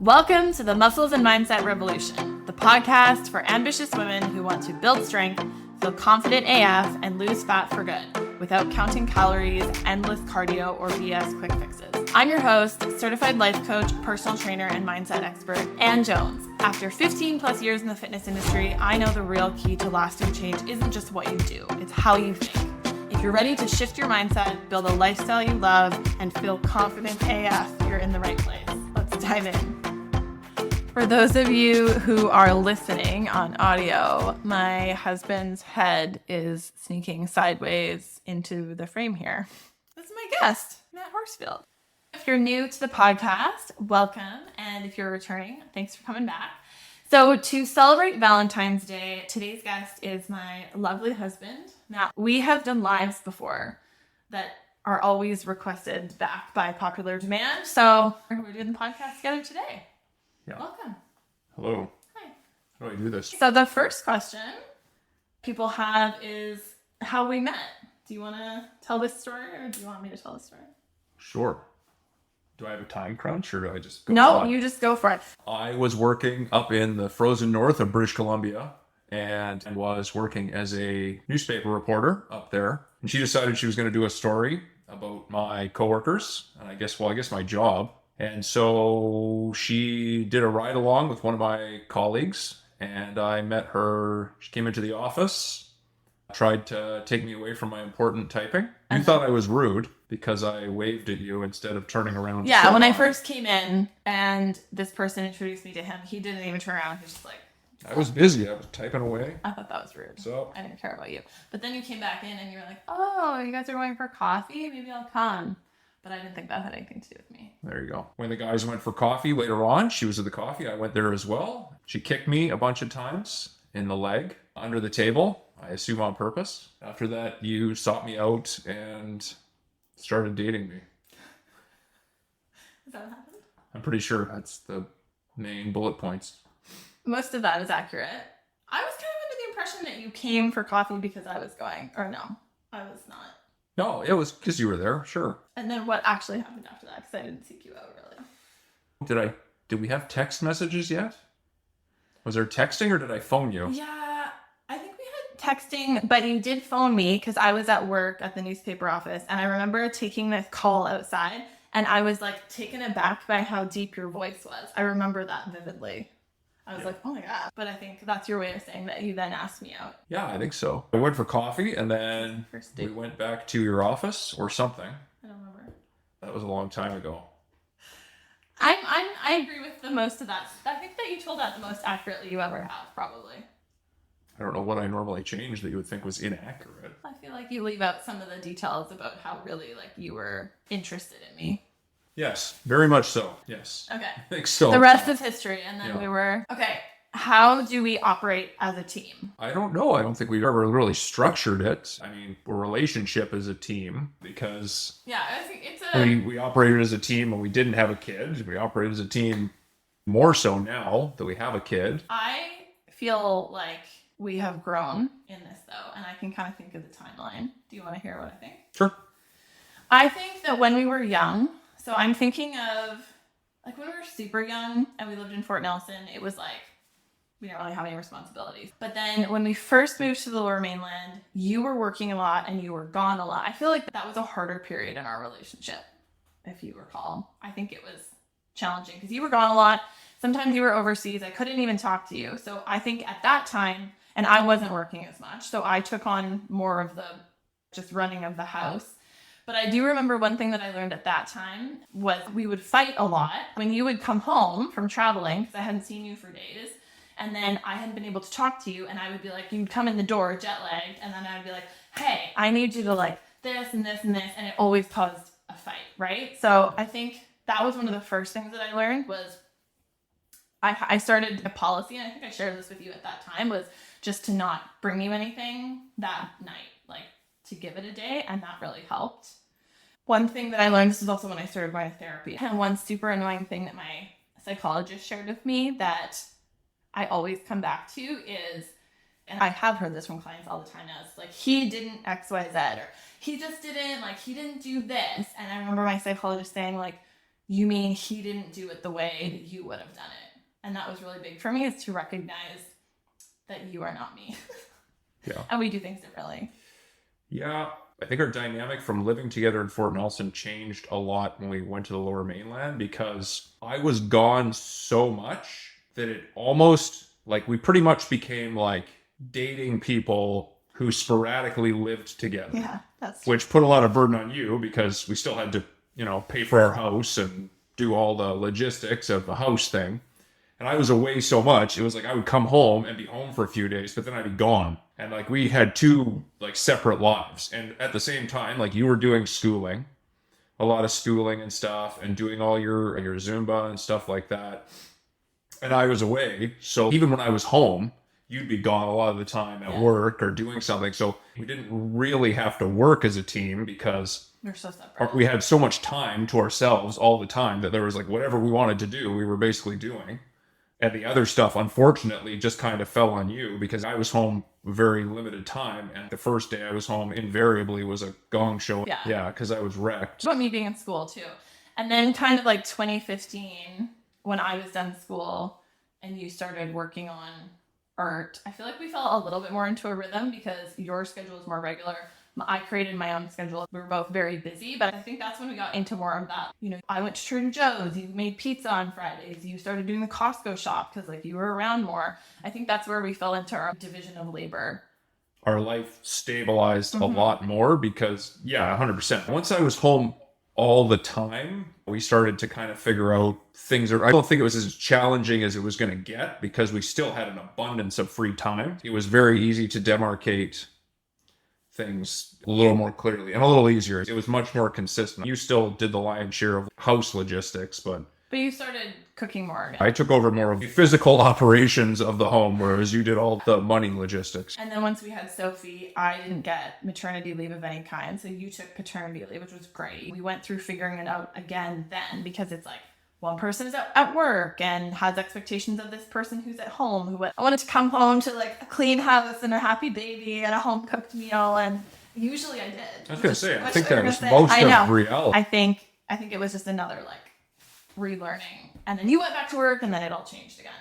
Welcome to the Muscles and Mindset Revolution, the podcast for ambitious women who want to build strength, feel confident AF, and lose fat for good without counting calories, endless cardio, or BS quick fixes. I'm your host, certified life coach, personal trainer, and mindset expert, Ann Jones. After 15 plus years in the fitness industry, I know the real key to lasting change isn't just what you do, it's how you think. If you're ready to shift your mindset, build a lifestyle you love, and feel confident AF, you're in the right place. Let's dive in. For those of you who are listening on audio, my husband's head is sneaking sideways into the frame here. This is my guest, Matt Horsfield. If you're new to the podcast, welcome. And if you're returning, thanks for coming back. So to celebrate Valentine's Day, today's guest is my lovely husband, Matt. We have done lives before that are always requested back by popular demand. So we're doing the podcast together today. Yeah. Welcome. Hello. Hi. How do I do this? So the first question people have is how we met. Do you want to tell this story or do you want me to tell the story? Sure. Do I have a time crunch or do I just go No, on? you just go for it. I was working up in the frozen north of British Columbia and was working as a newspaper reporter up there. And she decided she was going to do a story about my coworkers and I guess my job. And so she did a ride along with one of my colleagues and I met her. She came into the office, tried to take me away from my important typing. You thought I was rude because I waved at you instead of turning around. Yeah, when I first came in and this person introduced me to him, he didn't even turn around. He was just like... I was busy. I was typing away. I thought that was rude. So I didn't care about you. But then you came back in and you were like, oh, you guys are going for coffee? Maybe I'll come. But I didn't think that had anything to do with me. there you go. When the guys went for coffee later on, she was at the coffee. I went there as well. She kicked me a bunch of times in the leg under the table. I assume on purpose. After that, you sought me out and started dating me. Is that what happened? I'm pretty sure that's the main bullet points. Most of that is accurate. I was kind of under the impression that you came for coffee because I was going. Or no, I was not. No, it was because you were there. Sure. And then what actually happened after that? Because I didn't seek you out, really. Did we have text messages yet? Was there texting or did I phone you? Yeah, I think we had texting, but you did phone me because I was at work at the newspaper office. And I remember taking this call outside and I was like taken aback by how deep your voice was. I remember that vividly. I was like, oh my God. But I think that's your way of saying that you then asked me out. Yeah, I think so. I went for coffee and then First date. we went back to your office or something. I don't remember. That was a long time ago. I agree with the most of that. I think that you told that the most accurately you ever have, probably. I don't know what I normally change that you would think was inaccurate. I feel like you leave out some of the details about how really like you were interested in me. Yes, very much so. Yes. Okay. I think so. The rest is history. And then Yeah. we were... Okay. How do we operate as a team? I don't know. I don't think we've ever really structured it. I mean, a relationship as a team because Yeah, I think it's a... we operated as a team when we didn't have a kid. We operate as a team more so now that we have a kid. I feel like we have grown in this, though, and I can kind of think of the timeline. Do you want to hear what I think? Sure. I think that when we were young, so I'm thinking of, like, when we were super young and we lived in Fort Nelson, it was like, we didn't really have any responsibilities. But then when we first moved to the Lower Mainland, you were working a lot and you were gone a lot. I feel like that was a harder period in our relationship, if you recall. I think it was challenging because you were gone a lot. Sometimes you were overseas. I couldn't even talk to you. So I think at that time, and I wasn't working as much, so I took on more of the just running of the house. But I do remember one thing that I learned at that time was we would fight a lot. When you would come home from traveling, because I hadn't seen you for days, and then I hadn't been able to talk to you, and I would be like, you'd come in the door jet-lagged, and then I would be like, hey, I need you to like this and this and this, and it always caused a fight, right? So I think that was one of the first things that I learned was I started a policy, and I think I shared this with you at that time, was just to not bring you anything that night, like to give it a day, and that really helped. One thing that I learned, this is also when I started my therapy, and one super annoying thing that my psychologist shared with me that I always come back to is, and I have heard this from clients all the time now, it's like, he didn't X, Y, Z, or he just didn't, like, he didn't do this. And I remember my psychologist saying, like, you mean he didn't do it the way that you would have done it. And that was really big for me, is to recognize that you are not me. Yeah. And we do things differently. Yeah. I think our dynamic from living together in Fort Nelson changed a lot when we went to the Lower Mainland, because I was gone so much that it almost, like, we pretty much became like dating people who sporadically lived together. Yeah, that's which put a lot of burden on you, because we still had to, pay for our house and do all the logistics of the house thing. And I was away so much, it was like I would come home and be home for a few days, but then I'd be gone. And like we had two like separate lives. And at the same time, like you were doing schooling, a lot of schooling and stuff, and doing all your Zumba and stuff like that. And I was away. So even when I was home, you'd be gone a lot of the time at work or doing something. So we didn't really have to work as a team, because we're so separate. we had so much time to ourselves all the time that there was like whatever we wanted to do, we were basically doing. And the other stuff, unfortunately, just kind of fell on you, because I was home very limited time. And the first day I was home invariably was a gong show. Yeah, because I was wrecked. About me being in school too. And then kind of like 2015, when I was done school and you started working on art, I feel like we fell a little bit more into a rhythm, because your schedule is more regular. I created my own schedule. We were both very busy, but I think that's when we got into more of that. I went to Trader Joe's, you made pizza on Fridays, you started doing the Costco shop because like you were around more. I think that's where we fell into our division of labor. Our life stabilized a lot more, because 100%. Once I was home all the time, we started to kind of figure out things. I don't think it was as challenging as it was going to get, because we still had an abundance of free time. It was very easy to demarcate things a little more clearly and a little easier. It was much more consistent. You still did the lion's share of house logistics, but you started cooking more again. I took over more of the physical operations of the home, whereas you did all the money logistics. And then once we had Sophie, I didn't get maternity leave of any kind, so you took paternity leave, which was great. We went through figuring it out again then, because it's like one person is at work and has expectations of this person who's at home, who I wanted to come home to like a clean house and a happy baby and a home cooked meal, and usually I did. I was gonna say, I think that was most of reality. I think it was just another like relearning, and then you went back to work, and then it all changed again.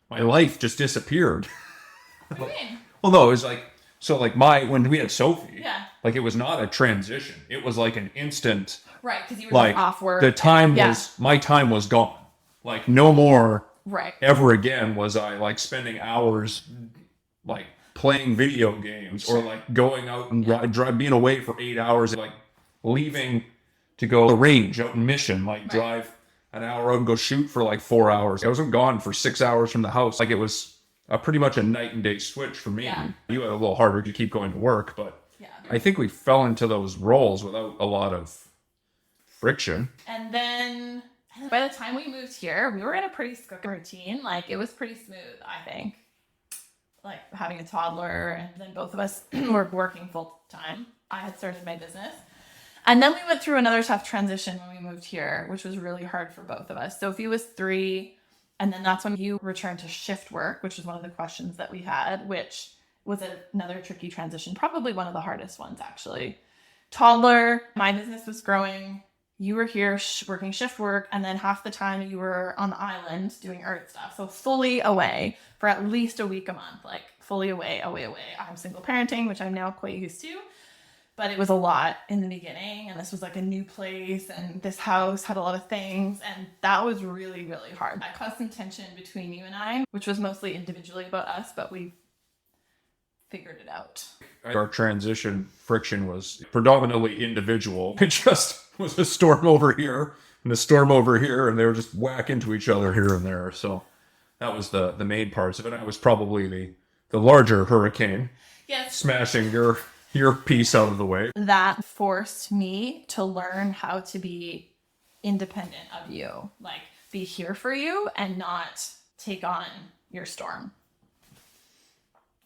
My life just disappeared. What do you mean? Well, no, it was like, so like when we had Sophie, yeah, like it was not a transition. It was like an instant. Right, because you were like off work. The time was, my time was gone. Like no more ever again was I like spending hours like playing video games or like going out and being away for 8 hours, like leaving to go to the range out in Mission, like drive an hour out and go shoot for like 4 hours. I wasn't gone for 6 hours from the house. Like it was pretty much a night and day switch for me. Yeah. You had a little harder to keep going to work, but I think we fell into those roles without a lot of friction. And then by the time we moved here, we were in a pretty routine. Like it was pretty smooth, I think. Like having a toddler, and then both of us were working full time. I had started my business. And then we went through another tough transition when we moved here, which was really hard for both of us. Sophie was 3, and then that's when you returned to shift work, which was one of the questions that we had, which was another tricky transition, probably one of the hardest ones, actually. Toddler, my business was growing. You were here working shift work, and then half the time you were on the island doing art stuff. So fully away for at least a week a month, like fully away. I'm single parenting, which I'm now quite used to. But it was a lot in the beginning, and this was like a new place, and this house had a lot of things, and that was really, really hard. That caused some tension between you and I, which was mostly individually about us, but we figured it out. Our transition friction was predominantly individual. It just was a storm over here and a storm over here, and they were just whack into each other here and there. So that was the main parts of it. It was probably the larger hurricane, smashing your piece out of the way. That forced me to learn how to be independent of you, like be here for you and not take on your storm,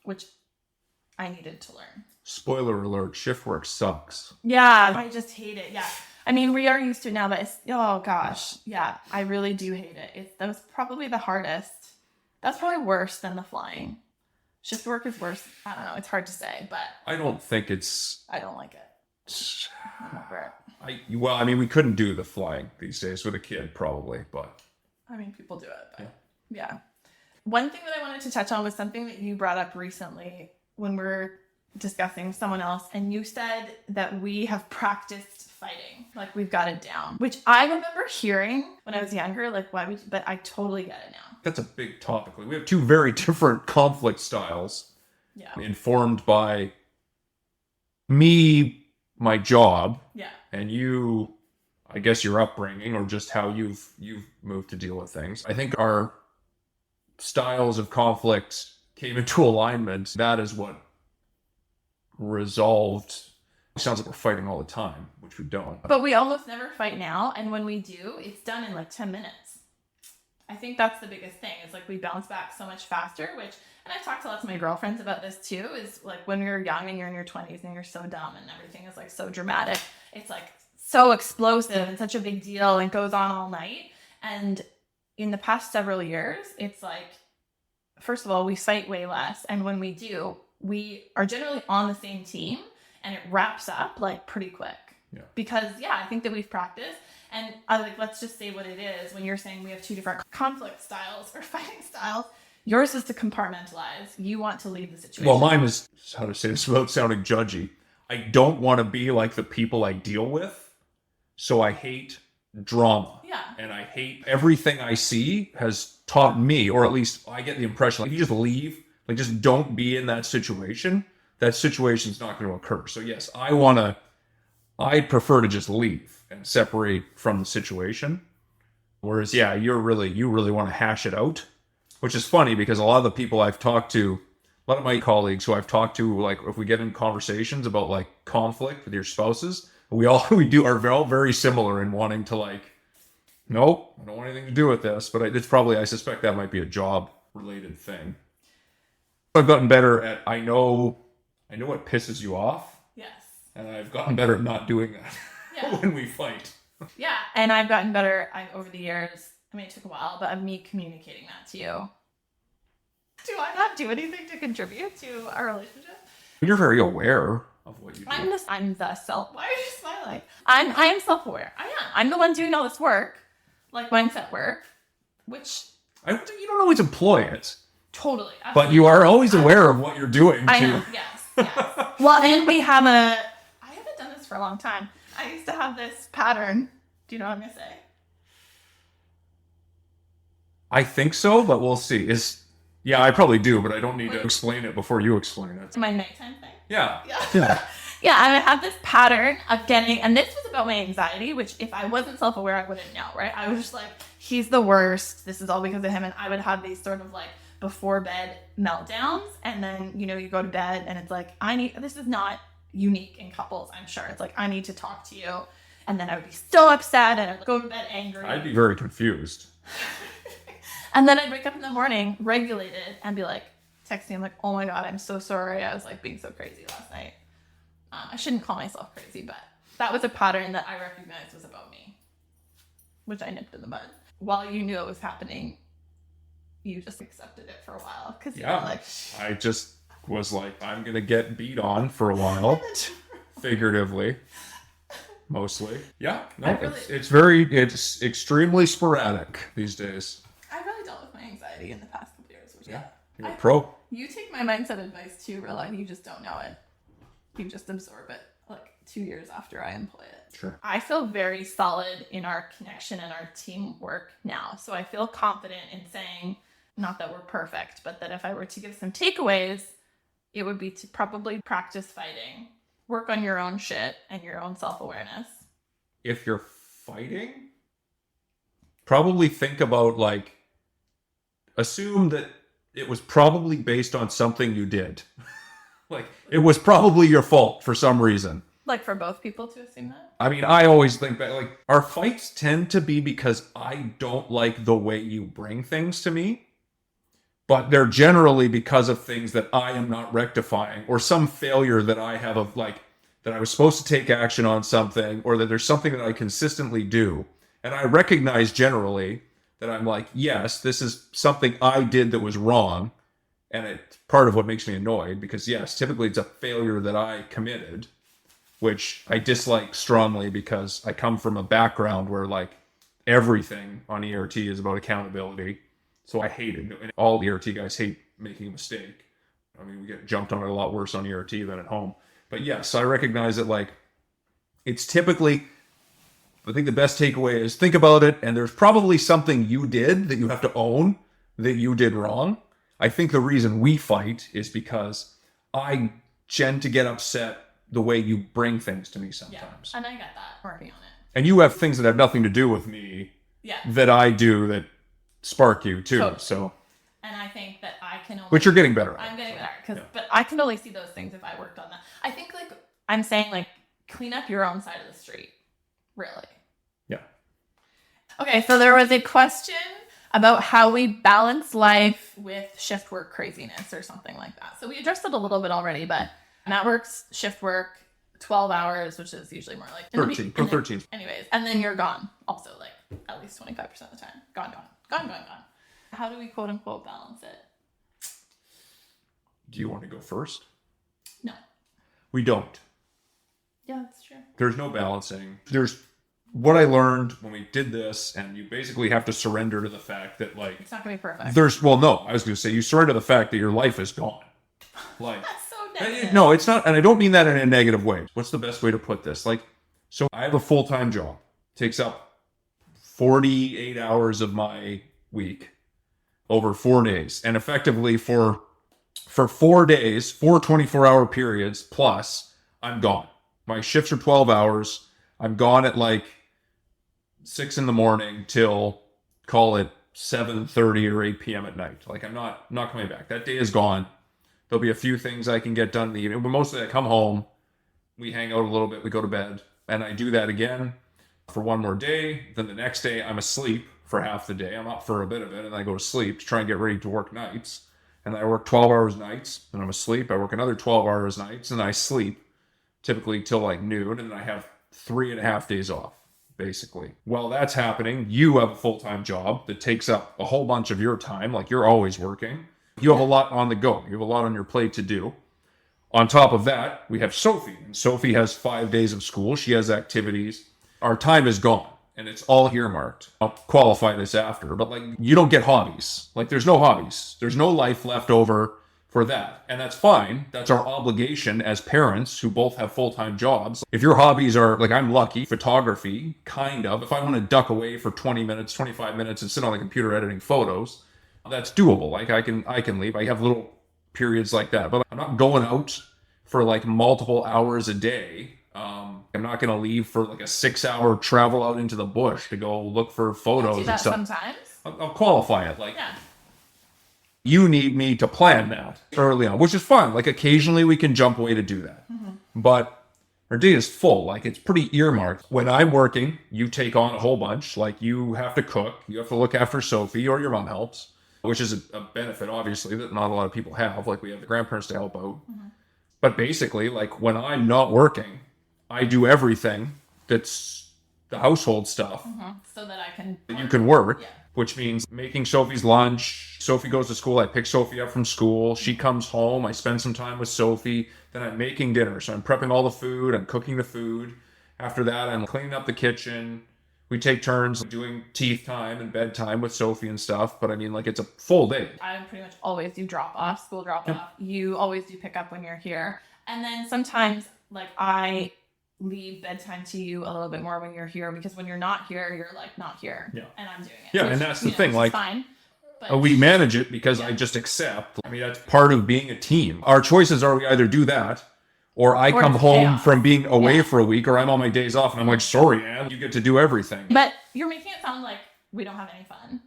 which I needed to learn. Spoiler alert, shift work sucks. Yeah, I just hate it. Yeah. I mean, we are used to it now, but oh gosh. Yeah, I really do hate it. That was probably the hardest. That's probably worse than the flying. Shift work is worse. I don't know. It's hard to say, but I don't think it's... I don't like it. I'm over it. I mean, we couldn't do the flying these days with a kid, probably, but I mean, people do it, but yeah. One thing that I wanted to touch on was something that you brought up recently when we were discussing someone else, and you said that we have practiced fighting, like we've got it down, which I remember hearing when I was younger, like why would you, but I totally get it now. that's a big topic. Like, we have two very different conflict styles, informed by me, my job, and you, I guess, your upbringing or just how you've moved to deal with things. I think our styles of conflict came into alignment. That is what resolved. It sounds like we're fighting all the time, which we don't. But we almost never fight now, and when we do, it's done in like 10 minutes. I think that's the biggest thing. It's like we bounce back so much faster, which, and I've talked to lots of my girlfriends about this too, is like when you're young and you're in your 20s and you're so dumb and everything is like so dramatic, it's like so explosive and such a big deal and goes on all night. And in the past several years, it's like, first of all, we fight way less. And when we do, we are generally on the same team and it wraps up like pretty quick. Yeah. Because I think that we've practiced. And like, let's just say what it is. When you're saying we have two different conflict styles or fighting styles, yours is to compartmentalize. You want to leave the situation. Well, mine is, how to say this without sounding judgy, I don't want to be like the people I deal with, so I hate drama. Yeah. And I hate everything I see has taught me, or at least I get the impression, like, if you just leave, like, just don't be in that situation's not going to occur. So yes, I'd prefer to just leave and separate from the situation. Whereas, you really want to hash it out, which is funny because a lot of the people I've talked to, a lot of my colleagues who I've talked to, like, if we get in conversations about like conflict with your spouses, we are all very similar in wanting to, like, nope, I don't want anything to do with this. But it's probably, I suspect that might be a job related thing. I've gotten better at, I know what pisses you off. Yes. And I've gotten better at not doing that when we fight. Yeah. And I've gotten better over the years. I mean, it took a while, but of me communicating that to you. Do I not do anything to contribute to our relationship? You're very aware of what you do. I'm the self. Why are you smiling? I am self-aware. I am. I'm the one doing all this work, like mindset work, which you don't always employ it. Totally. Absolutely. But you are always aware of what you're doing. I am. Yes. Well, and we have I haven't done this for a long time. I used to have this pattern. Do you know what I'm gonna say? I think so, but we'll see. I probably do, but I don't need to explain it before you explain it. My nighttime thing. Yeah. Yeah, I have this pattern of getting, and this was about my anxiety, which if I wasn't self-aware, I wouldn't know, right? I was just like, he's the worst. This is all because of him. And I would have these sort of like before bed meltdowns. And then, you go to bed and it's like, this is not unique in couples, I'm sure. It's like, I need to talk to you. And then I would be so upset and I'd go to bed angry. I'd be very confused. And then I'd wake up in the morning regulated and be like, texting him like, oh my God, I'm so sorry. I was like being so crazy last night. I shouldn't call myself crazy, but that was a pattern that I recognized was about me, which I nipped in the bud. While you knew it was happening, you just accepted it for a while. Because I just was like, I'm going to get beat on for a while, figuratively, mostly. Yeah, no, it's extremely sporadic these days. I've really dealt with my anxiety in the past couple years. Which you're a pro. You take my mindset advice too, realize you just don't know it. You just absorb it like 2 years after I employ it. Sure. I feel very solid in our connection and our teamwork now. So I feel confident in saying, not that we're perfect, but that if I were to give some takeaways, it would be to probably practice fighting, work on your own shit and your own self-awareness. If you're fighting, probably think about, like, assume that it was probably based on something you did. Like, it was probably your fault for some reason. Like, for both people to assume that? I mean, I always think that, like, our fights tend to be because I don't like the way you bring things to me. But they're generally because of things that I am not rectifying, or some failure that I have of, like, that I was supposed to take action on something, or that there's something that I consistently do. And I recognize generally that I'm like, yes, this is something I did that was wrong. And it's part of what makes me annoyed because, yes, typically it's a failure that I committed. which I dislike strongly because I come from a background where like everything on ERT is about accountability. So I hate it. And all ERT guys hate making a mistake. I mean, we get jumped on it a lot worse on ERT than at home. But yes, I recognize that like it's typically, I think the best takeaway is think about it, and there's probably something you did that you have to own that you did wrong. I think the reason we fight is because I tend to get upset the way you bring things to me sometimes. And I get that. Working on it. And you have things that have nothing to do with me that I do that spark you too. Totally. So, and I think that I can only... Which you're getting better at. I'm getting better. But I can only see those things if I worked on that. I think like I'm saying like clean up your own side of the street. Really. Yeah. Okay, so there was a question about how we balance life with shift work craziness or something like that. So we addressed it a little bit already, but Matt works shift work 12 hours, which is usually more like 13. Anyways, and then you're gone also, like at least 25% of the time. Gone. How do we quote unquote balance it? Do you want to go first? No. We don't. Yeah, that's true. There's no balancing. There's what I learned when we did this, and you basically have to surrender to the fact that like it's not gonna be perfect. I was gonna say you surrender to the fact that your life is gone. Like that's so negative. No, it's not, and I don't mean that in a negative way. What's the best way to put this? Like, so I have a full-time job. It takes up 48 hours of my week over 4 days. And effectively for 4 days, 4 24-hour periods plus, I'm gone. My shifts are 12 hours. I'm gone at like 6 in the morning till, call it 7:30 or 8 p.m. at night. Like I'm not coming back. That day is gone. There'll be a few things I can get done in the evening, but mostly I come home, we hang out a little bit, we go to bed, and I do that again for one more day. Then the next day I'm asleep for half the day. I'm up for a bit of it, and I go to sleep to try and get ready to work nights. And I work 12 hours nights, and I'm asleep. I work another 12 hours nights, and I sleep typically till like noon, and then I have 3.5 days off, basically. While that's happening, you have a full-time job that takes up a whole bunch of your time, like you're always working. You have a lot on the go. You have a lot on your plate to do. On top of that, we have Sophie. And Sophie has 5 days of school. She has activities. Our time is gone, and it's all earmarked. I'll qualify this after, but like you don't get hobbies. Like there's no hobbies. There's no life left over for that. And that's fine. That's our obligation as parents who both have full-time jobs. If your hobbies are, like I'm lucky, photography, kind of. If I want to duck away for 20 minutes, 25 minutes and sit on the computer editing photos, that's doable. Like I can leave. I have little periods like that, but I'm not going out for like multiple hours a day. I'm not going to leave for like a 6-hour travel out into the bush to go look for photos do that and stuff. Sometimes. I'll qualify it. Like, you need me to plan that early on, which is fun. Like occasionally we can jump away to do that, but our day is full. Like it's pretty earmarked. When I'm working, you take on a whole bunch. Like you have to cook, you have to look after Sophie, or your mom helps, which is a benefit, obviously, that not a lot of people have. Like, we have the grandparents to help out. But basically, like, when I'm not working, I do everything that's the household stuff. So that I can... You can work, which means making Sophie's lunch. Sophie goes to school. I pick Sophie up from school. She comes home. I spend some time with Sophie. Then I'm making dinner. So I'm prepping all the food. I'm cooking the food. After that, I'm cleaning up the kitchen. We take turns doing teeth time and bedtime with Sophie and stuff. But I mean, like, it's a full day. I pretty much always do drop off, school drop off. You always do pick up when you're here. And then sometimes, like, I leave bedtime to you a little bit more when you're here, because when you're not here, you're like not here. And I'm doing it. Yeah, which, and that's the thing. Like, fine. But we manage it because I just accept. I mean, that's part of being a team. Our choices are we either do that, or I come home from being away for a week, or I'm on my days off and I'm like, sorry, Anne, you get to do everything. But you're making it sound like we don't have any fun.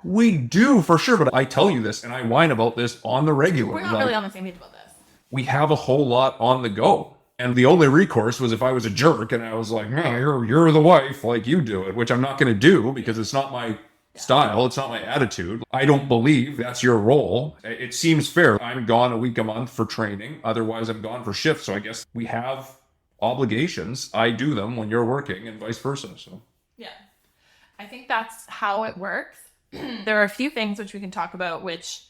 We do, for sure, but I tell you this, and I whine about this on the regular. We're not really on the same page about this. We have a whole lot on the go. And the only recourse was if I was a jerk and I was like, no, you're the wife, like you do it, which I'm not going to do because it's not my style. It's not my attitude. I don't believe that's your role. It seems fair. I'm gone a week a month for training. Otherwise, I'm gone for shifts. So I guess we have obligations. I do them when you're working and vice versa. So yeah, I think that's how it works. There are a few things which we can talk about, which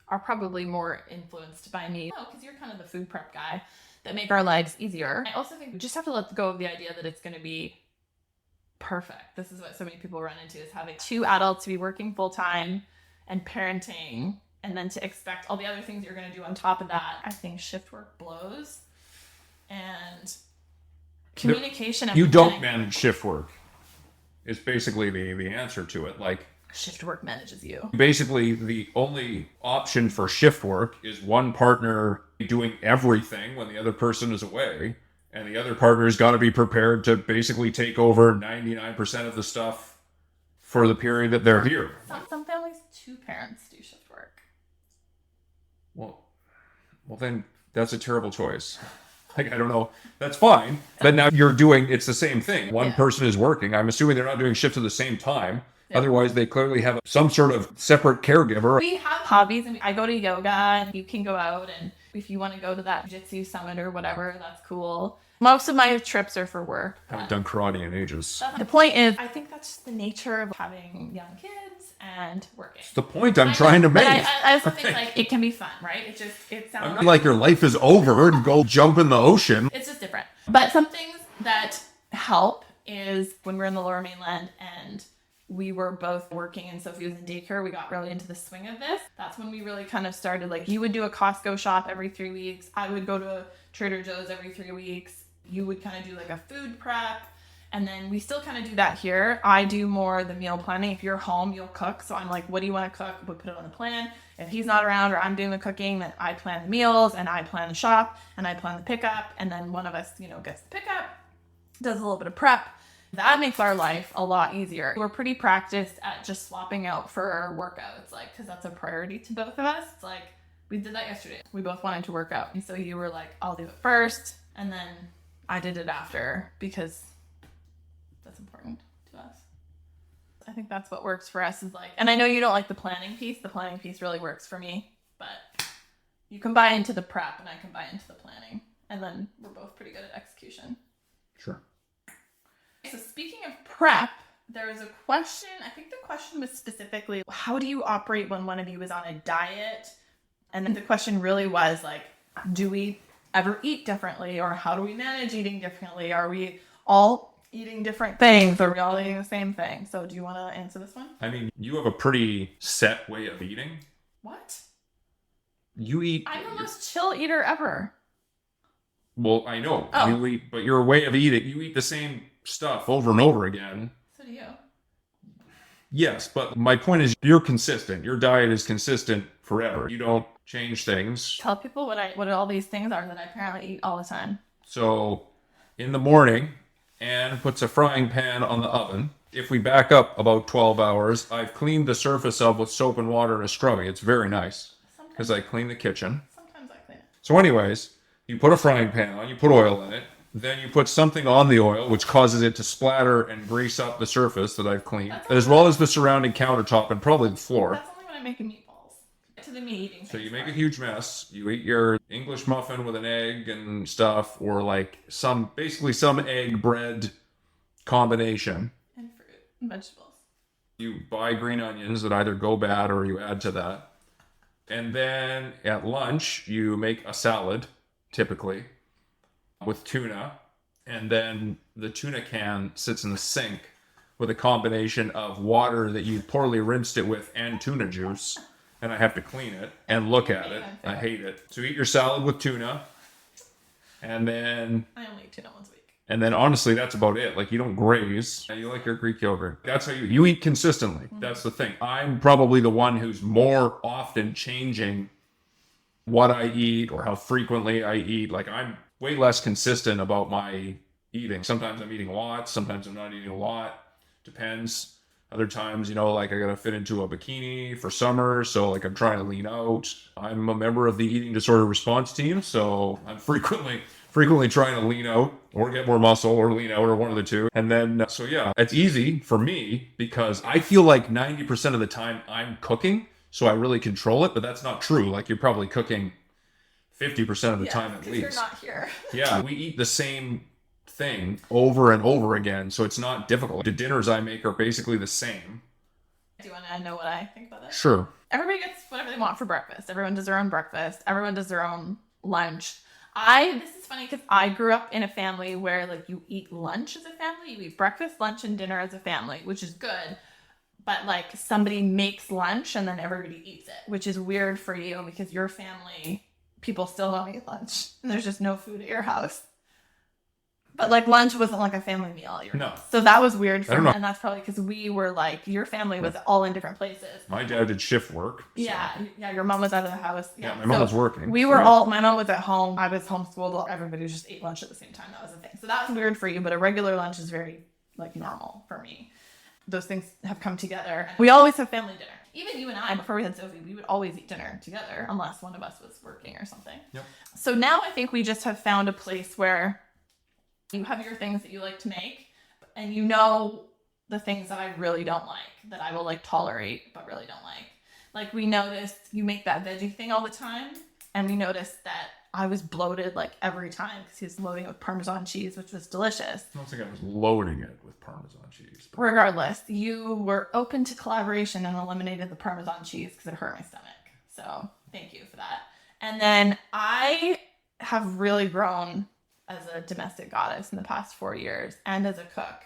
are probably more influenced by me. Oh, because you're kind of the food prep guy. that make our lives easier. I also think we just have to let go of the idea that it's going to be perfect. This is what so many people run into, is having two adults to be working full time and parenting, and then to expect all the other things you're going to do on top of that. I think shift work blows, and communication. You don't manage shift work. It's basically the answer to it. Like, shift work manages you. Basically, the only option for shift work is one partner doing everything when the other person is away, and the other partner's got to be prepared to basically take over 99% of the stuff for the period that they're here. Some families, two parents do shift work. Well, then that's a terrible choice. Like, I don't know. That's fine. But now you're doing, it's the same thing. One person is working. I'm assuming they're not doing shifts at the same time. Yeah. Otherwise, they clearly have some sort of separate caregiver. We have hobbies, and I go to yoga, and you can go out, and if you want to go to that jiu-jitsu summit or whatever, that's cool. Most of my trips are for work. I haven't done karate in ages. The point is, I think that's just the nature of having young kids and working. It's the point I'm trying to make. I also think like it can be fun, right? It sounds like your life is over and go jump in the ocean. It's just different. But some things that help is when we're in the Lower Mainland and we were both working and Sophie was in daycare, we got really into the swing of this. That's when we really kind of started, like, you would do a Costco shop every 3 weeks. I would go to Trader Joe's every 3 weeks. You would kind of do like a food prep. And then we still kind of do that here. I do more the meal planning. If you're home, you'll cook. So I'm like, what do you want to cook? We'll put it on the plan. If he's not around or I'm doing the cooking, then I plan the meals and I plan the shop and I plan the pickup. And then one of us, gets the pickup, does a little bit of prep. That makes our life a lot easier. We're pretty practiced at just swapping out for our workouts, like, because that's a priority to both of us. It's like, we did that yesterday. We both wanted to work out. And so you were like, I'll do it first. And then I did it after because that's important to us. I think that's what works for us is like, and I know you don't like the planning piece. The planning piece really works for me, but you can buy into the prep and I can buy into the planning. And then we're both pretty good at execution. Sure. So speaking of prep, there was a question. I think the question was specifically, how do you operate when one of you is on a diet? And then the question really was like, do we ever eat differently, or how do we manage eating differently? Are we all eating different things? Are we all eating the same thing? So do you want to answer this one? I mean, you have a pretty set way of eating. What? You eat... I'm the most chill eater ever. Well, I know. Oh. You eat, but your way of eating, you eat the same stuff over and over again. So do you. Yes, but my point is you're consistent. Your diet is consistent forever. You don't change things. Tell people what all these things are that I apparently eat all the time. So in the morning, Anne puts a frying pan on the oven. If we back up about 12 hours, I've cleaned the surface of with soap and water and a scrubbing. It's very nice because I clean the kitchen. Sometimes I clean it. So anyways, you put a frying pan on, you put oil in it. Then you put something on the oil, which causes it to splatter and grease up the surface that I've cleaned, as well as the surrounding countertop and probably the floor. That's only when I'm making meatballs. To the meat eating. So you make a huge mess. You eat your English muffin with an egg and stuff, or like basically some egg bread combination. And fruit and vegetables. You buy green onions that either go bad or you add to that. And then at lunch, you make a salad, typically, with tuna, and then the tuna can sits in the sink with a combination of water that you poorly rinsed it with and tuna juice, and I have to clean it and look at it. I hate it. So eat your salad with tuna, and then... I only eat tuna once a week. And then honestly, that's about it. Like, you don't graze. You like your Greek yogurt. That's how you eat consistently. Mm-hmm. That's the thing. I'm probably the one who's more often changing what I eat or how frequently I eat. Like, I'm way less consistent about my eating. Sometimes I'm eating lots. Sometimes I'm not eating a lot. Depends. Other times, like I gotta fit into a bikini for summer. So like I'm trying to lean out. I'm a member of the eating disorder response team. So I'm frequently trying to lean out or get more muscle or lean out or one of the two. And then, so yeah, it's easy for me because I feel like 90% of the time I'm cooking. So I really control it, but that's not true. Like you're probably cooking 50% of the time at least. You're not here. Yeah, we eat the same thing over and over again, so it's not difficult. The dinners I make are basically the same. Do you want to know what I think about that? Sure. Everybody gets whatever they want for breakfast. Everyone does their own breakfast. Everyone does their own lunch. This is funny because I grew up in a family where like you eat lunch as a family, you eat breakfast, lunch, and dinner as a family, which is good. But like somebody makes lunch and then everybody eats it, which is weird for you because your family, people still don't eat lunch and there's just no food at your house. But like lunch wasn't like a family meal at your house. So that was weird for me. And that's probably because we were like, your family was all in different places. My dad did shift work. So. Yeah. Your mom was out of the house. Yeah, my mom was working. We were all, my mom was at home. I was homeschooled. Everybody just ate lunch at the same time. That was the thing. So that was weird for you, but a regular lunch is very like normal for me. Those things have come together. We always have family dinner. Even you and I, before we had Sophie, we would always eat dinner together unless one of us was working or something. Yep. So now I think we just have found a place where you have your things that you like to make and you know the things that I really don't like, that I will like tolerate but really don't like. Like we noticed you make that veggie thing all the time and we noticed that I was bloated like every time because he was loading it with Parmesan cheese, which was delicious. I don't think I was loading it with Parmesan cheese. But... Regardless, you were open to collaboration and eliminated the Parmesan cheese because it hurt my stomach. So thank you for that. And then I have really grown as a domestic goddess in the past 4 years and as a cook.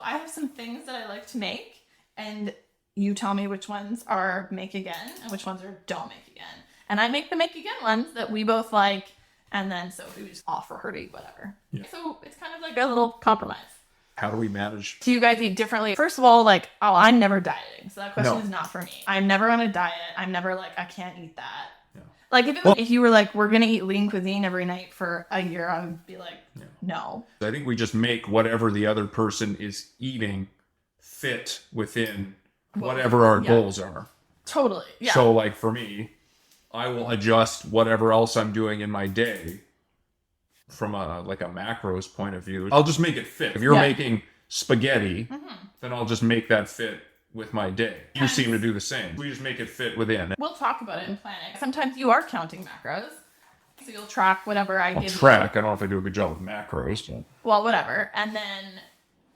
I have some things that I like to make and you tell me which ones are make again and which ones are don't make again. And I make the make again ones that we both like, and then Sophie would just offer her to eat whatever. Yeah. So it's kind of like a little compromise. How do we manage? Do you guys eat differently? First of all, like, I'm never dieting, so that question is not for me. I'm never on a diet. I'm never like, I can't eat that. No. Like, if you were like, we're going to eat lean cuisine every night for a year, I would be like, no. I think we just make whatever the other person is eating fit within whatever our goals are. Totally, yeah. So, like, for me... I will adjust whatever else I'm doing in my day from a macros point of view. I'll just make it fit. If you're making spaghetti, then I'll just make that fit with my day. You seem to do the same. We just make it fit within. We'll talk about it in planning. Sometimes you are counting macros. So you'll track whatever I give you. I don't know if I do a good job with macros. But... Well, whatever. And then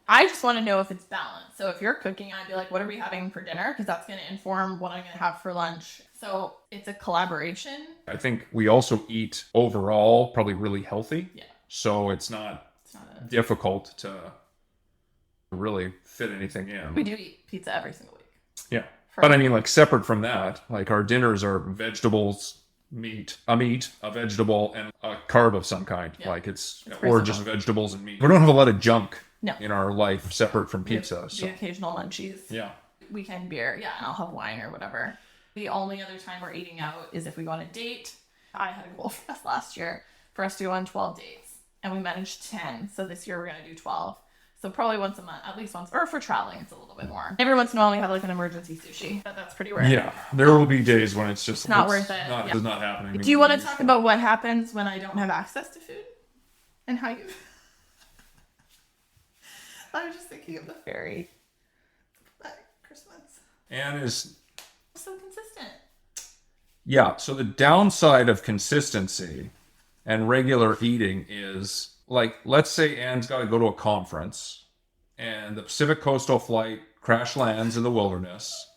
I just want to know if it's balanced. So if you're cooking, I'd be like, what are we having for dinner? Because that's going to inform what I'm going to have for lunch. So it's a collaboration. I think we also eat overall probably really healthy. Yeah. So it's not difficult to really fit anything in. We do eat pizza every single week. Yeah. But I mean, like separate from that, like our dinners are vegetables, meat, a vegetable, and a carb of some kind. Yeah. Like it's or just vegetables and meat. We don't have a lot of junk in our life separate from pizza. The occasional munchies. Yeah. Weekend beer. Yeah. And I'll have wine or whatever. The only other time we're eating out is if we go on a date. I had a goal for us last year for us to go on 12 dates. And we managed 10. So this year we're going to do 12. So probably once a month, at least once. Or for traveling, it's a little bit more. Every once in a while we have like an emergency sushi. That's pretty rare. Yeah. There will be days when it's just... It's not worth it. It's not happening. Do you want to talk about what happens when I don't have access to food? And how you... I was just thinking of the fairy. Christmas. Anne is... so consistent. Yeah, so the downside of consistency and regular eating is, like, let's say Anne's got to go to a conference and the Pacific Coastal Flight crash lands in the wilderness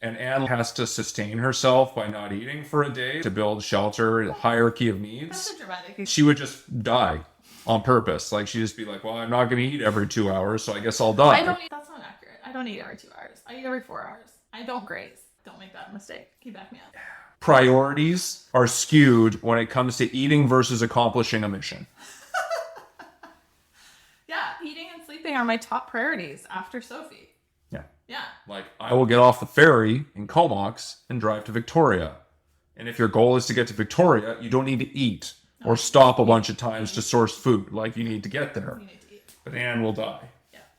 and Anne has to sustain herself by not eating for a day to build shelter, a hierarchy of needs. That's so dramatic. She would just die on purpose. Like, she'd just be like, well, I'm not going to eat every 2 hours, so I guess I'll die. That's not accurate. I don't eat every 2 hours. I eat every 4 hours. I don't graze. Don't make that mistake. Keep backing me up. Priorities are skewed when it comes to eating versus accomplishing a mission. Yeah, eating and sleeping are my top priorities after Sophie. Yeah. Yeah. Like, I will get off the ferry in Comox and drive to Victoria. And if your goal is to get to Victoria, you don't need to eat or stop a bunch of times to source food. Like, you need to get there. You need to eat. But Anne will die.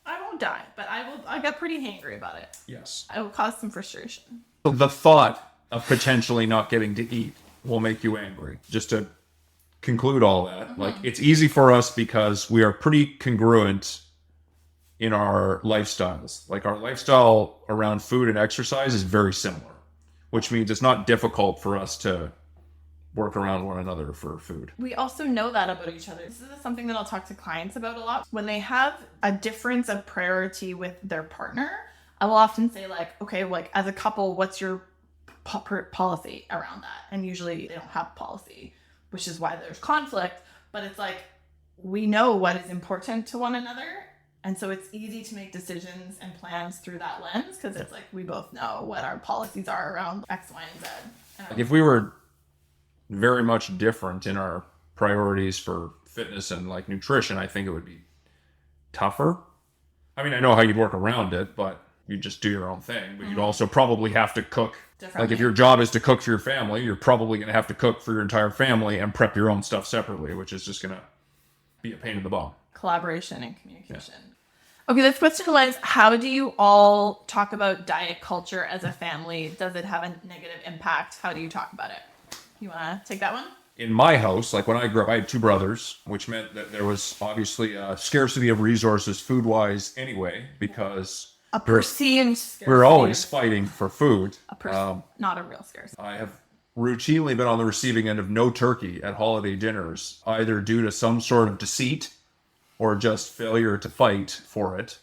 I won't die, but I get pretty hangry about it. Yes. I will cause some frustration. So the thought of potentially not getting to eat will make you angry. Just to conclude all that, like, it's easy for us because we are pretty congruent in our lifestyles. Like, our lifestyle around food and exercise is very similar, which means it's not difficult for us to work around one another for food. We also know that about each other. This is something that I'll talk to clients about a lot. When they have a difference of priority with their partner, I will often say, like, okay, like, as a couple, what's your policy around that? And usually they don't have policy which is why there's conflict. But it's like, we know what is important to one another. And so it's easy to make decisions and plans through that lens, because it's like we both know what our policies are around X, Y, and Z. Like if we were very much different in our priorities for fitness and like nutrition, I think it would be tougher. I mean, I know how you'd work around it, but you just do your own thing. But you'd also probably have to cook. Like if your job is to cook for your family, you're probably going to have to cook for your entire family and prep your own stuff separately, which is just going to be a pain in the bum. Collaboration and communication. Yeah. Okay, this question was, how do you all talk about diet culture as a family? Does it have a negative impact? How do you talk about it? You want to take that one? In my house, like when I grew up, I had 2 brothers, which meant that there was obviously a scarcity of resources food-wise anyway, because a perceived scarcity. We're always fighting for food. Not a real scarcity. I have routinely been on the receiving end of no turkey at holiday dinners, either due to some sort of deceit or just failure to fight for it.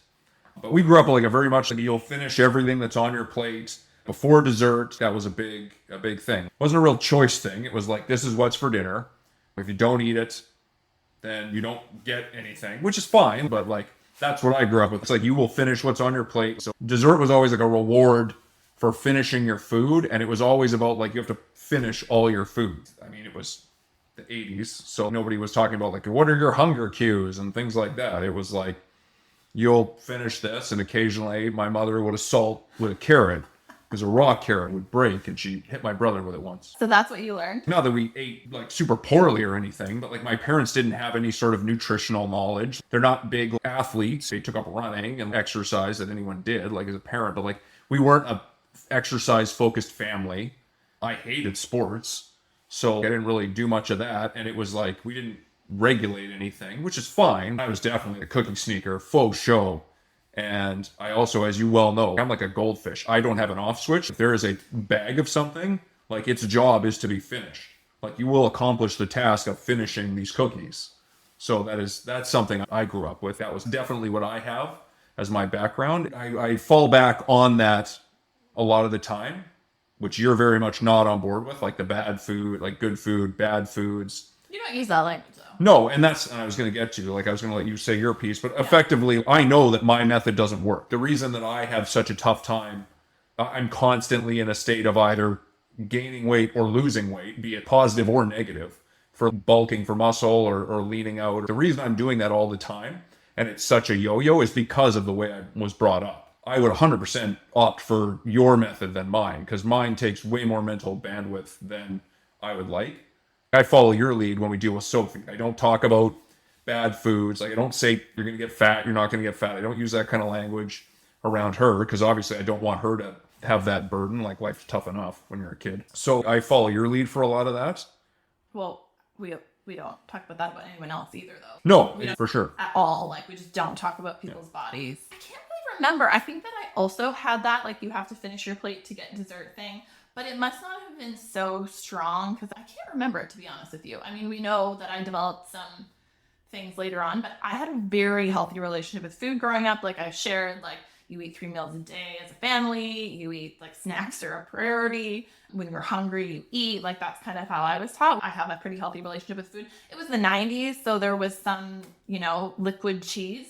But we grew up like a very much like you'll finish everything that's on your plate before dessert. That was a big thing. It wasn't a real choice thing. It was like, this is what's for dinner. If you don't eat it, then you don't get anything, which is fine. But like, that's what I grew up with. It's like, you will finish what's on your plate. So dessert was always like a reward for finishing your food. And it was always about like, you have to finish all your food. I mean, it was the 80s, so nobody was talking about like, what are your hunger cues and things like that. It was like, you'll finish this, and occasionally my mother would assault with a carrot, because a raw carrot would break, and she hit my brother with it once. So that's what you learned? Not that we ate like super poorly or anything, but like my parents didn't have any sort of nutritional knowledge. They're not big athletes. They took up running and exercise that anyone did, like as a parent, but like we weren't a exercise focused family. I hated sports. So I didn't really do much of that. And it was like, we didn't regulate anything, which is fine. I was definitely a cookie sneaker, faux show. And I also, as you well know, I'm like a goldfish. I don't have an off switch. If there is a bag of something, like its job is to be finished. Like you will accomplish the task of finishing these cookies. So that's something I grew up with. That was definitely what I have as my background. I fall back on that a lot of the time, which you're very much not on board with, like the bad food, like good food, bad foods. You don't use that language, though. No, and I was going to get to, like, I was going to let you say your piece, but effectively, I know that my method doesn't work. The reason that I have such a tough time, I'm constantly in a state of either gaining weight or losing weight, be it positive or negative, for bulking for muscle or leaning out. The reason I'm doing that all the time, and it's such a yo-yo, is because of the way I was brought up. I would 100% opt for your method than mine, because mine takes way more mental bandwidth than I would like. I follow your lead when we deal with Sophie. I don't talk about bad foods. Like I don't say you're going to get fat, you're not going to get fat. I don't use that kind of language around her, because obviously I don't want her to have that burden. Like life's tough enough when you're a kid. So I follow your lead for a lot of that. Well, we don't talk about that about anyone else either, though. No, for sure. At all. Like we just don't talk about people's bodies. I can't really remember. I think that I also had that, like you have to finish your plate to get dessert thing. But it must not have been so strong, because I can't remember it, to be honest with you. I mean, we know that I developed some things later on, but I had a very healthy relationship with food growing up. Like I shared, like you eat 3 meals a day as a family. You eat like snacks are a priority. When you're hungry, you eat. Like that's kind of how I was taught. I have a pretty healthy relationship with food. It was the 90s, so there was some, liquid cheese.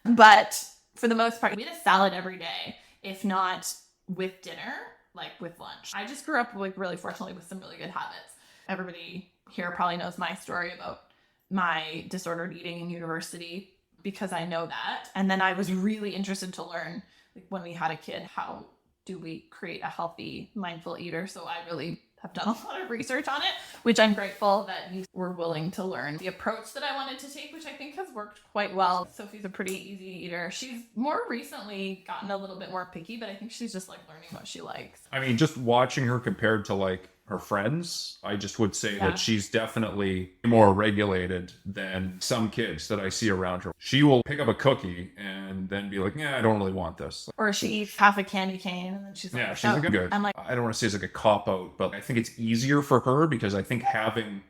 But for the most part, we had a salad every day, if not with dinner, like with lunch. I just grew up like really fortunately with some really good habits. Everybody here probably knows my story about my disordered eating in university, because I know that. And then I was really interested to learn, like when we had a kid, how do we create a healthy, mindful eater? So I really have done a lot of research on it, which I'm grateful that you were willing to learn the approach that I wanted to take, which I think has worked quite well. Sophie's a pretty easy eater. She's more recently gotten a little bit more picky, but I think she's just like learning what she likes. I mean, just watching her compared to like her friends, I just would say that she's definitely more regulated than some kids that I see around her. She will pick up a cookie and then be like, I don't really want this. Or she eats half a candy cane and then she's like, she's like, good. I'm like, I don't want to say it's like a cop-out, but I think it's easier for her, because I think having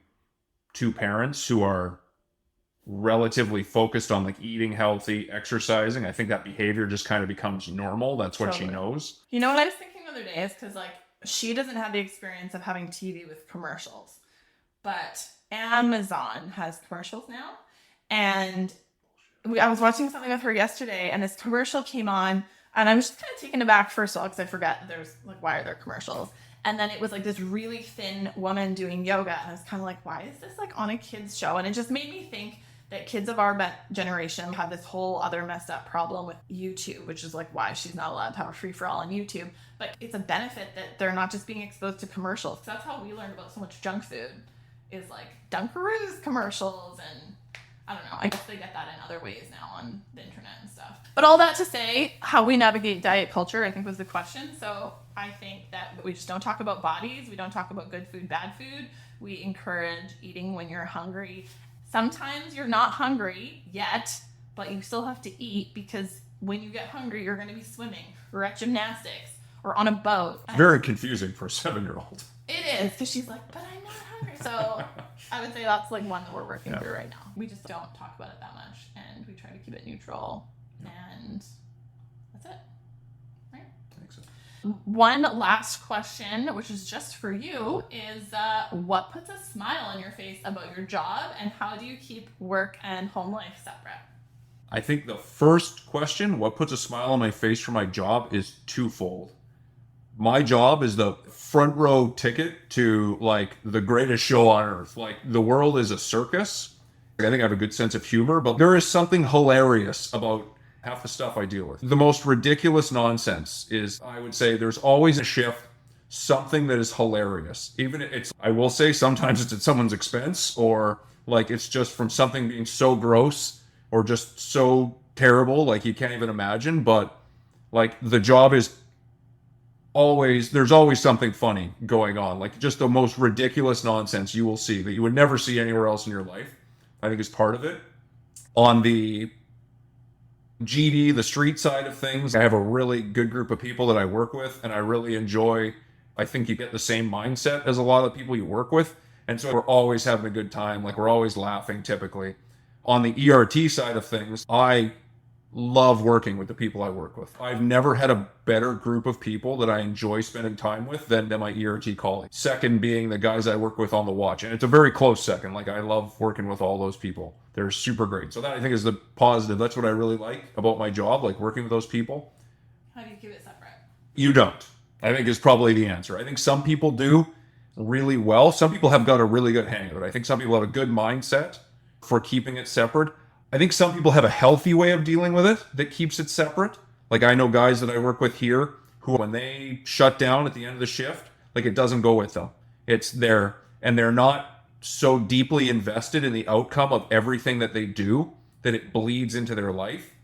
2 parents who are relatively focused on like eating healthy, exercising, I think that behavior just kind of becomes normal. That's what she knows. You know what I was thinking the other day is, because like she doesn't have the experience of having TV with commercials, but Amazon has commercials now. And I was watching something with her yesterday, and this commercial came on, and I was just kind of taken aback first of all, because I forget there's like, why are there commercials? And then it was like this really thin woman doing yoga, and I was kind of like, why is this like on a kid's show? And it just made me think that kids of our generation have this whole other messed up problem with YouTube, which is like why she's not allowed to have a free-for-all on YouTube. But it's a benefit that they're not just being exposed to commercials. That's how we learned about so much junk food, is like Dunkaroos commercials, and I don't know. I guess they get that in other ways now on the internet and stuff. But all that to say, how we navigate diet culture, I think was the question. So I think that we just don't talk about bodies. We don't talk about good food, bad food. We encourage eating when you're hungry. Sometimes you're not hungry yet, but you still have to eat, because when you get hungry, you're going to be swimming or at gymnastics or on a boat. Very confusing for a 7-year-old. It is, because she's like, but I'm not hungry. So I would say that's like one that we're working through right now. We just don't talk about it that much, and we try to keep it neutral, and that's it. Right? I think so. One last question, which is just for you, is what puts a smile on your face about your job, and how do you keep work and home life separate? I think the first question, what puts a smile on my face for my job, is twofold. My job is the front row ticket to like the greatest show on earth. Like, the world is a circus. I think I have a good sense of humor, but there is something hilarious about half the stuff I deal with. The most ridiculous nonsense is, I would say, there's always a shift, something that is hilarious. Even it's, I will say, sometimes it's at someone's expense, or like it's just from something being so gross or just so terrible, like you can't even imagine. But like, the job is there's always something funny going on. Like, just the most ridiculous nonsense you will see that you would never see anywhere else in your life, I think is part of it. On the GD, the street side of things, I have a really good group of people that I work with, and I really enjoy. I think you get the same mindset as a lot of the people you work with, and so we're always having a good time. Like, we're always laughing typically. On the ERT side of things, I love working with the people I work with. I've never had a better group of people that I enjoy spending time with than my ERT colleagues. Second being the guys I work with on the watch. And it's a very close second. Like, I love working with all those people. They're super great. So that, I think, is the positive. That's what I really like about my job, like working with those people. How do you keep it separate? You don't, I think, is probably the answer. I think some people do really well. Some people have got a really good hang of it. I think some people have a good mindset for keeping it separate. I think some people have a healthy way of dealing with it that keeps it separate. Like, I know guys that I work with here who, when they shut down at the end of the shift, like, it doesn't go with them. It's there, and they're not so deeply invested in the outcome of everything that they do that it bleeds into their life.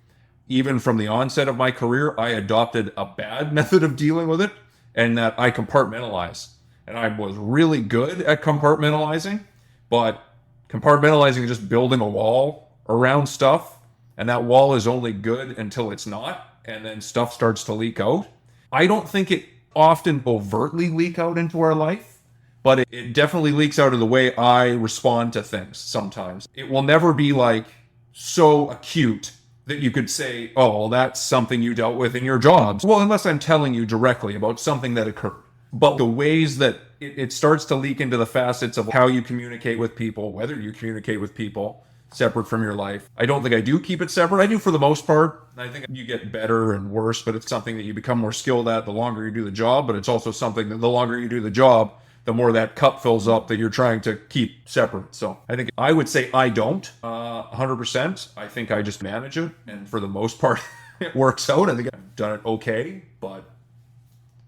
Even from the onset of my career, I adopted a bad method of dealing with it, and that I compartmentalize. And I was really good at compartmentalizing, but compartmentalizing is just building a wall around stuff, and that wall is only good until it's not, and then stuff starts to leak out. I don't think it often overtly leak out into our life, but it definitely leaks out of the way I respond to things sometimes. It will never be like so acute that you could say, oh, well, that's something you dealt with in your jobs. Well, unless I'm telling you directly about something that occurred. But the ways that it starts to leak into the facets of how you communicate with people, whether you communicate with people separate from your life. I don't think I do keep it separate. I do for the most part. I think you get better and worse, but it's something that you become more skilled at the longer you do the job. But it's also something that the longer you do the job, the more that cup fills up that you're trying to keep separate. So I think I would say I don't 100%. I think I just manage it. And for the most part, it works out. I think I've done it okay, but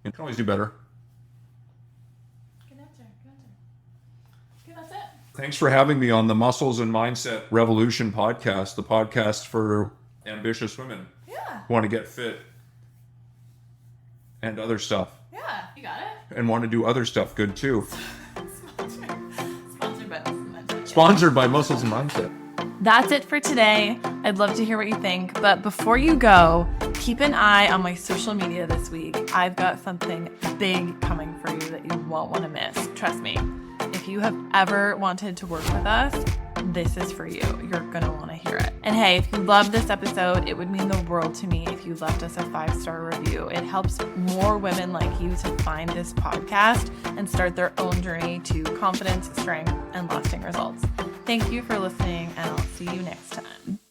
you can always do better. Thanks for having me on the Muscles and Mindset Revolution podcast, the podcast for ambitious women who want to get fit and other stuff. Yeah, you got it. And want to do other stuff good too. Sponsored by Muscles and Mindset. Sponsored by Muscles and Mindset. That's it for today. I'd love to hear what you think, but before you go, keep an eye on my social media this week. I've got something big coming for you that you won't want to miss. Trust me. If you have ever wanted to work with us, this is for you. You're going to want to hear it. And hey, if you love this episode, it would mean the world to me if you left us a 5-star review. It helps more women like you to find this podcast and start their own journey to confidence, strength, and lasting results. Thank you for listening, and I'll see you next time.